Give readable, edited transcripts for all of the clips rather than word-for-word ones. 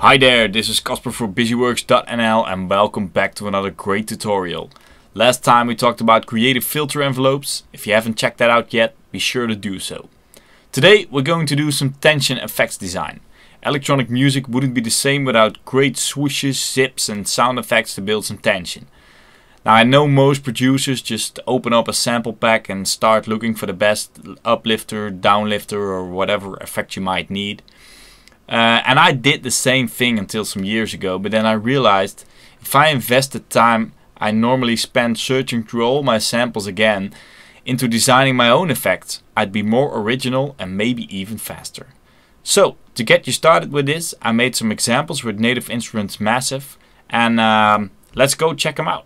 Hi there, this is Casper for Bizzyworks.nl and welcome back to another great tutorial. Last time we talked about creative filter envelopes. If you haven't checked that out yet, be sure to do so. Today we're going to do some tension effects design. Electronic music wouldn't be the same without great swooshes, zips and sound effects to build some tension. Now I know most producers just open up a sample pack and start looking for the best uplifter, downlifter or whatever effect you might need. And I did the same thing until some years ago, but then I realized if I invest the time I normally spend searching through all my samples again into designing my own effects, I'd be more original and maybe even faster. So to get you started with this, I made some examples with Native Instruments Massive, and let's go check them out.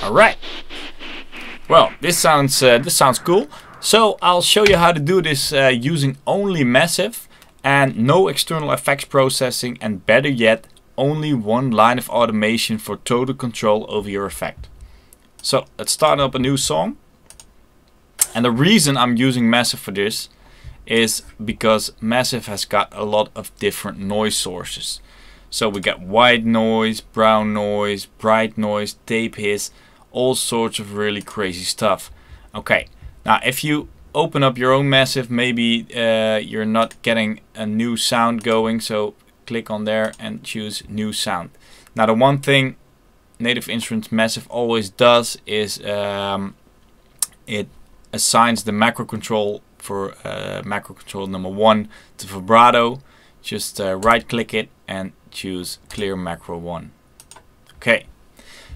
Alright, well this sounds cool. So I'll show you how to do this using only Massive and no external effects processing, and better yet, only one line of automation for total control over your effect. So let's start up a new song. And the reason I'm using Massive for this is because Massive has got a lot of different noise sources. So we got white noise, brown noise, bright noise, tape hiss, all sorts of really crazy stuff. Okay, now if you open up your own Massive, maybe you're not getting a new sound going, so click on there and choose new sound. Now the one thing Native Instruments Massive always does is it assigns the macro control for macro control number 1 to vibrato. Just right click it and choose clear macro 1. Okay,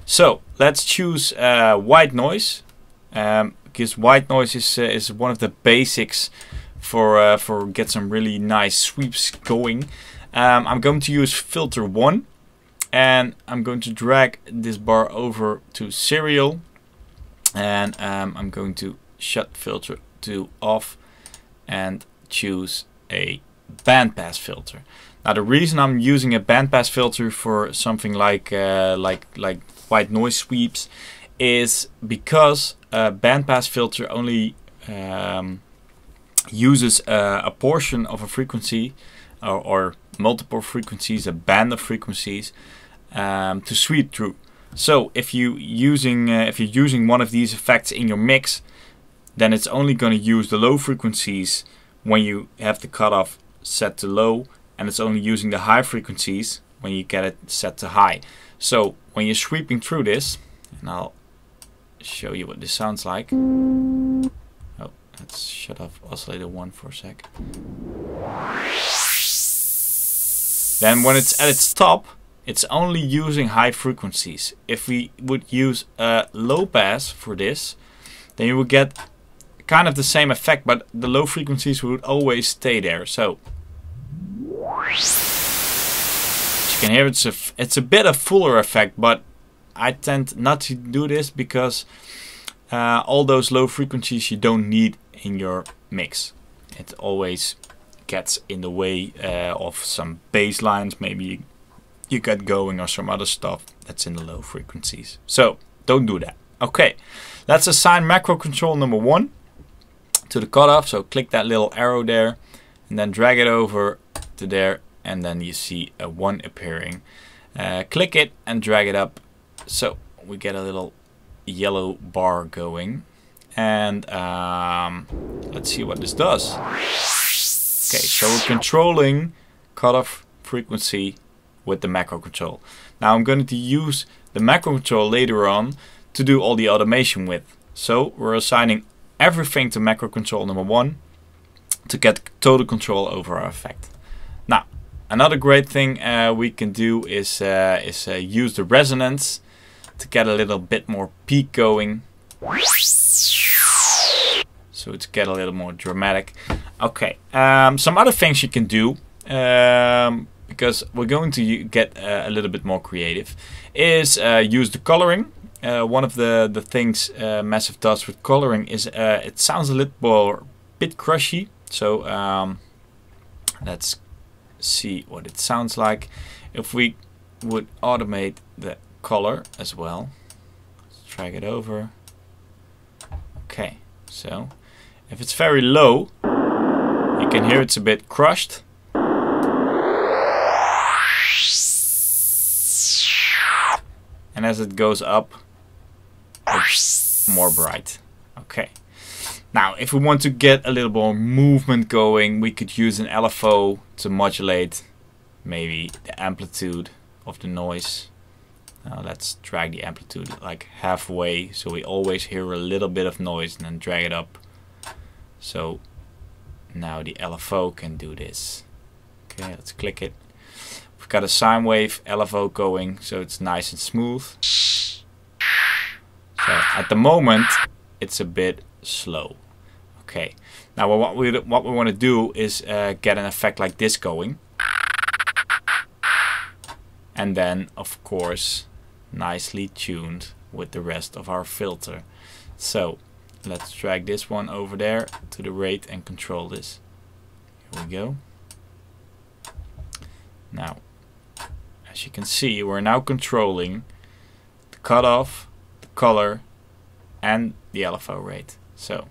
so let's choose white noise, because white noise is one of the basics for get some really nice sweeps going. I'm going to use filter 1, and I'm going to drag this bar over to serial, and I'm going to shut filter 2 off and choose a bandpass filter. Now the reason I'm using a bandpass filter for something like white noise sweeps is because a bandpass filter only uses a portion of a frequency or multiple frequencies, a band of frequencies, to sweep through. So if you're using one of these effects in your mix, then it's only going to use the low frequencies when you have the cutoff set to low, and it's only using the high frequencies when you get it set to high. So when you're sweeping through this, and I'll show you what this sounds like. Oh, let's shut off oscillator 1 for a sec. Then when it's at its top, it's only using high frequencies. If we would use a low pass for this, then you would get kind of the same effect, but the low frequencies would always stay there. So as you can hear, it's a bit of fuller effect, but I tend not to do this because all those low frequencies you don't need in your mix. It always gets in the way of some bass lines maybe you get going, or some other stuff that's in the low frequencies. So don't do that. Okay, let's assign macro control number 1 to the cutoff. So click that little arrow there and then drag it over to there, and then you see a 1 appearing. Click it and drag it up, so we get a little yellow bar going, and let's see what this does. Okay, so we're controlling cutoff frequency with the macro control. Now I'm going to use the macro control later on to do all the automation with. So we're assigning everything to macro control number 1 to get total control over our effect. Now another great thing we can do is use the resonance to get a little bit more peak going. So it's get a little more dramatic. Okay, some other things you can do, because we're going to get a little bit more creative, is use the coloring. One of the things Massive does with coloring is it sounds a little bit crushy. So let's see what it sounds like if we would automate the color as well. Let's drag it over. Okay, so if it's very low, you can hear it's a bit crushed. And as it goes up, it's more bright. Okay. Now, if we want to get a little more movement going, we could use an LFO to modulate maybe the amplitude of the noise. Now let's drag the amplitude like halfway, so we always hear a little bit of noise, and then drag it up. So now the LFO can do this. Okay, let's click it. We've got a sine wave LFO going, so it's nice and smooth. So at the moment, it's a bit slow. Okay, now what we want to do is get an effect like this going. And then, of course, nicely tuned with the rest of our filter. So let's drag this one over there to the rate and control this. Here we go. Now, as you can see, we're now controlling the cutoff, the color, and the LFO rate. So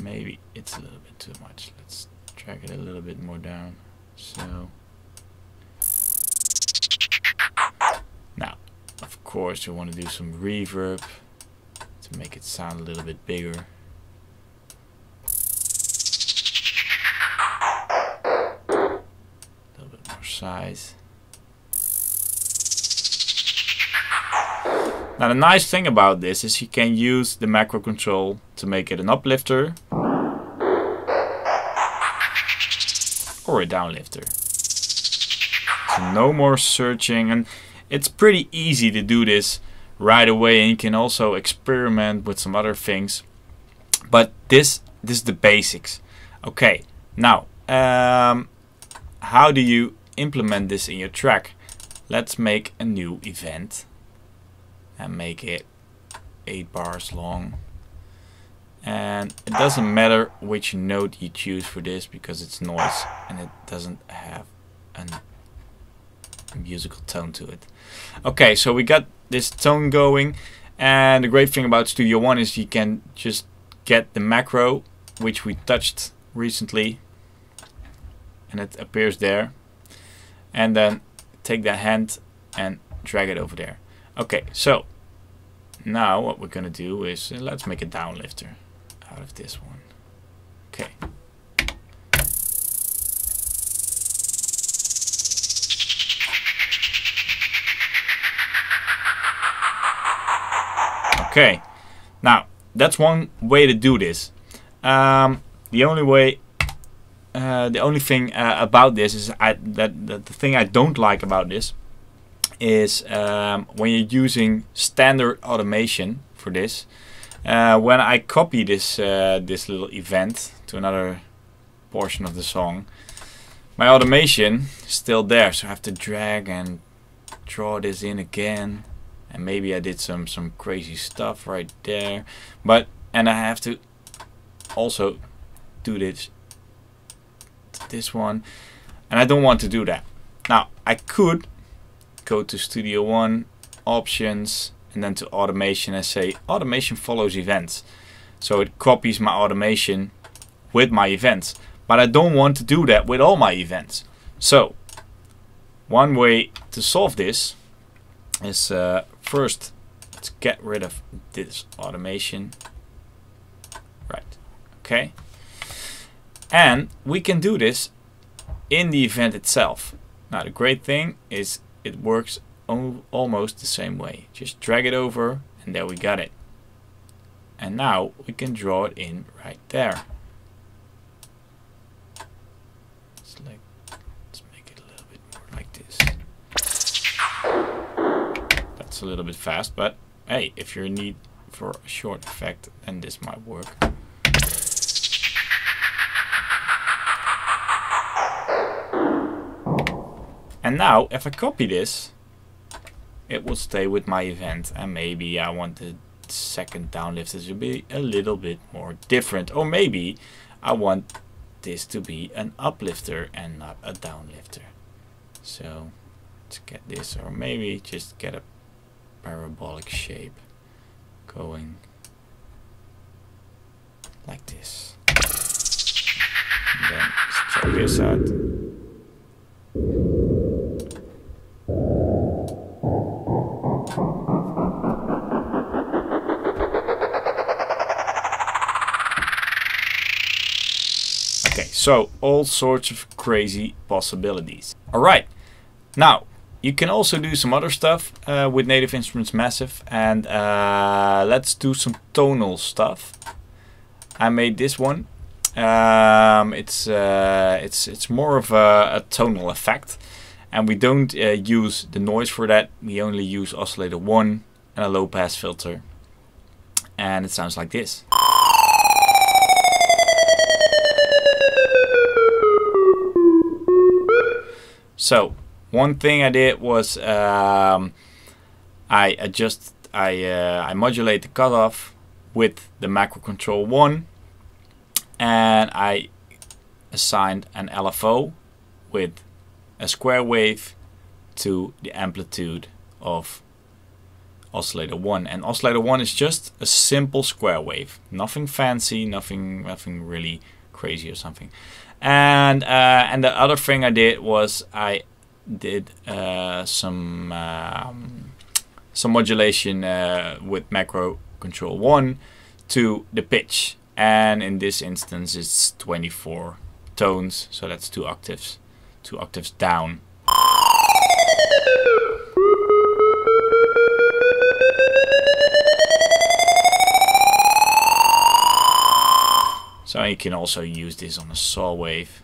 maybe it's a little bit too much. Let's drag it a little bit more down. So now, of course, we want to do some reverb to make it sound a little bit bigger. A little bit more size. Now the nice thing about this is you can use the macro control to make it an uplifter or a downlifter. So no more searching, and it's pretty easy to do this right away, and you can also experiment with some other things. But this is the basics. Okay, now how do you implement this in your track? Let's make a new event and make it 8 bars long. And it doesn't matter which note you choose for this because it's noise and it doesn't have a musical tone to it. Okay, so we got this tone going, and the great thing about Studio One is you can just get the macro, which we touched recently, and it appears there, and then take that hand and drag it over there. Okay, so now what we're gonna do is let's make a downlifter out of this one. Okay. Okay, now that's one way to do this. The only thing about this is the thing I don't like about this is when you're using standard automation for this. When I copy this this little event to another portion of the song, my automation is still there, so I have to drag and draw this in again. And maybe I did some crazy stuff right there, and I have to also do this one, and I don't want to do that. Now I could go to Studio One, Options, and then to Automation and say Automation follows events, so it copies my automation with my events. But I don't want to do that with all my events. So one way to solve this is first let's get rid of this automation. Right, okay, and we can do this in the event itself. Now the great thing is it works almost the same way. Just drag it over and there we got it. And now we can draw it in right there. Let's make it a little bit more like this. That's a little bit fast, but hey, if you're in need for a short effect, then this might work. And now, if I copy this, it will stay with my event, and maybe I want the second downlift to be a little bit more different, or maybe I want this to be an uplifter and not a downlifter. So let's get this, or maybe just get a parabolic shape going like this. And then let's check this out. Okay, so all sorts of crazy possibilities. Alright, now you can also do some other stuff with Native Instruments Massive, and let's do some tonal stuff. I made this one. It's more of a tonal effect, and we don't use the noise for that. We only use oscillator 1 and a low pass filter, and it sounds like this. So one thing I did was I modulate the cutoff with the macro control 1, and I assigned an LFO with a square wave to the amplitude of oscillator 1. And oscillator 1 is just a simple square wave, nothing fancy, nothing really crazy or something. And the other thing I did was I did some modulation with macro control 1 to the pitch, and in this instance it's 24 tones, so that's 2 octaves down. So you can also use this on a saw wave.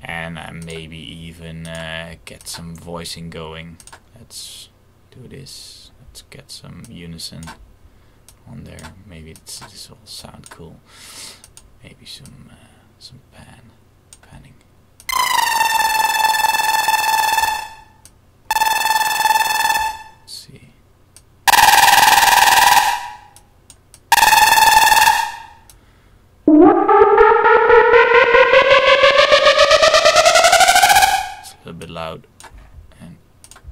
And maybe even get some voicing going. Let's do this. Let's get some unison on there. Maybe this will sound cool. Maybe some panning. Let's see. A bit loud, and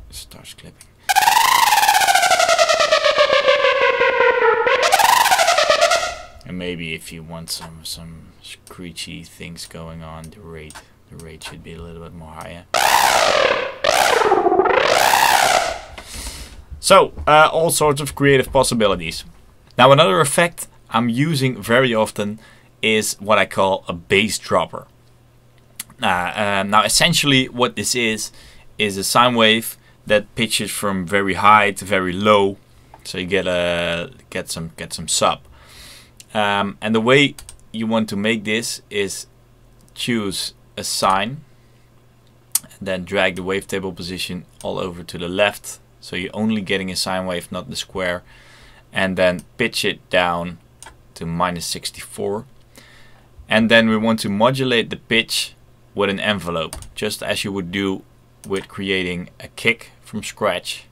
it starts clipping. And maybe if you want some screechy things going on, the rate should be a little bit more higher. So all sorts of creative possibilities. Now another effect I'm using very often is what I call a bass dropper. Now essentially what this is a sine wave that pitches from very high to very low, so you get some sub. And the way you want to make this is choose a sine, and then drag the wavetable position all over to the left, so you're only getting a sine wave, not the square, and then pitch it down to -64. And then we want to modulate the pitch with an envelope, just as you would do with creating a kick from scratch,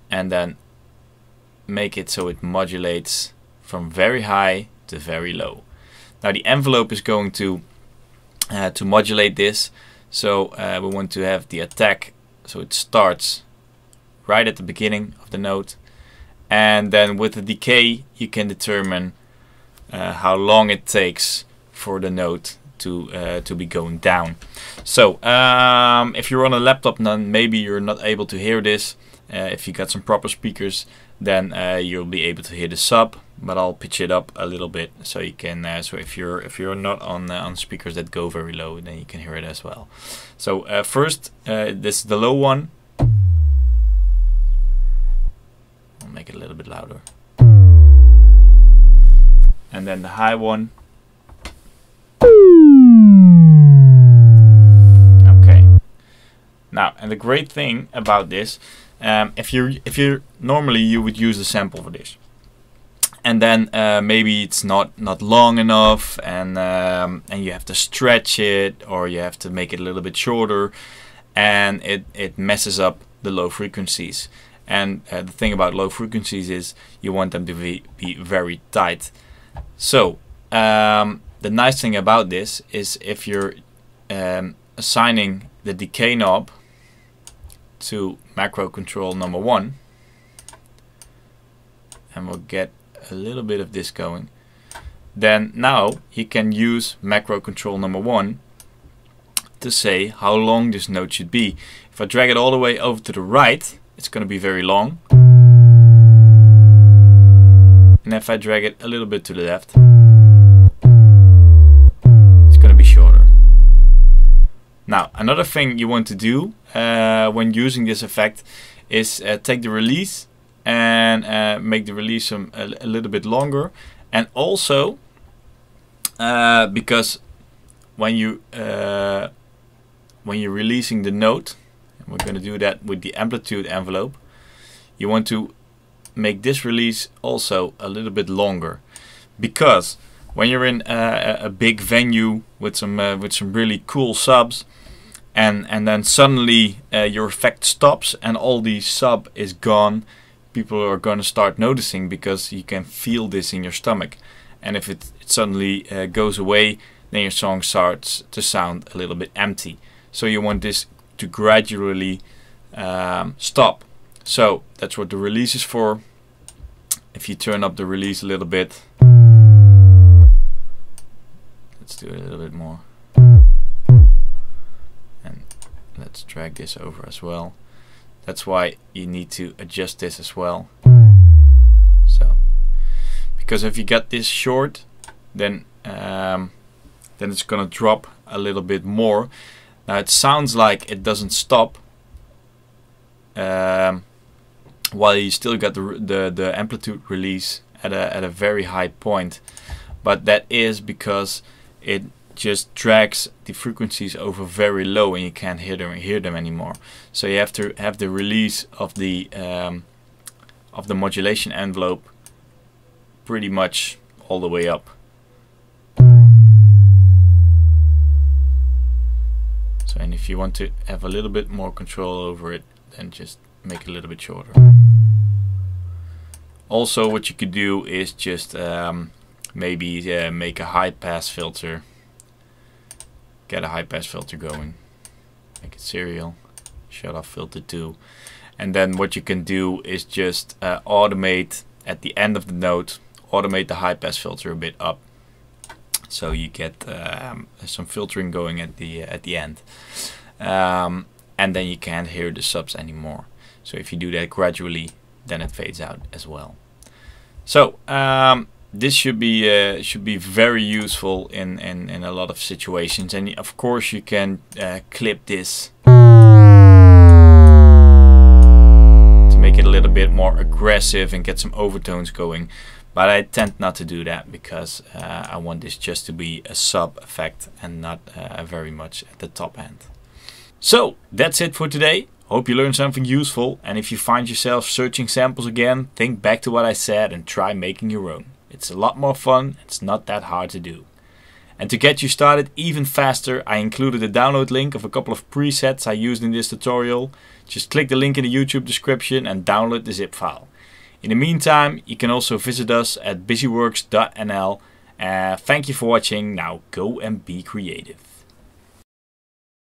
and then make it so it modulates from very high to very low. Now the envelope is going to modulate this, so we want to have the attack so it starts right at the beginning of the note, and then with the decay you can determine how long it takes for the note to be going down. So if you're on a laptop, then maybe you're not able to hear this. If you got some proper speakers, then you'll be able to hear the sub, but I'll pitch it up a little bit so you can. So if you're not on speakers that go very low, then you can hear it as well. So first, this is the low one. I'll make it a little bit louder. And then the high one. Okay. Now, and the great thing about this, if you're normally you would use a sample for this, and then maybe it's not long enough, and you have to stretch it, or you have to make it a little bit shorter, and it messes up the low frequencies. And the thing about low frequencies is you want them to be very tight. So the nice thing about this is if you're assigning the decay knob to macro control number 1, and we'll get a little bit of this going, then now you can use macro control number 1 to say how long this note should be. If I drag it all the way over to the right, it's going to be very long, and if I drag it a little bit to the left, it's going to be shorter. Now, another thing you want to do when using this effect is take the release and make the release a little bit longer. And also, because when you're releasing the note, and we're going to do that with the amplitude envelope, you want to make this release also a little bit longer, because when you're in a big venue with some really cool subs, and then suddenly your effect stops and all the sub is gone, people are going to start noticing, because you can feel this in your stomach. And if it suddenly goes away, then your song starts to sound a little bit empty. So you want this to gradually stop. So that's what the release is for. If you turn up the release a little bit, let's do it a little bit more, and let's drag this over as well. That's why you need to adjust this as well. So, because if you get this short, then it's gonna drop a little bit more. Now it sounds like it doesn't stop while you still got the amplitude release at a very high point, but that is because it just drags the frequencies over very low, and you can't hear them anymore. So you have to have the release of the modulation envelope pretty much all the way up. So, and if you want to have a little bit more control over it, then just make it a little bit shorter. Also, what you could do is just maybe make a high pass filter. Get a high pass filter going. Make it serial. Shut off filter 2. And then what you can do is just automate at the end of the note, automate the high pass filter a bit up. So you get some filtering going at the end. And then you can't hear the subs anymore. So if you do that gradually, then it fades out as well. So this should be very useful in a lot of situations, and of course you can clip this to make it a little bit more aggressive and get some overtones going. But I tend not to do that, because I want this just to be a sub effect and not very much at the top end. So that's it for today. Hope you learned something useful, and if you find yourself searching samples again, think back to what I said and try making your own. It's a lot more fun, it's not that hard to do. And to get you started even faster, I included a download link of a couple of presets I used in this tutorial. Just click the link in the YouTube description and download the zip file. In the meantime, you can also visit us at bizzyworks.nl. Thank you for watching. Now go and be creative.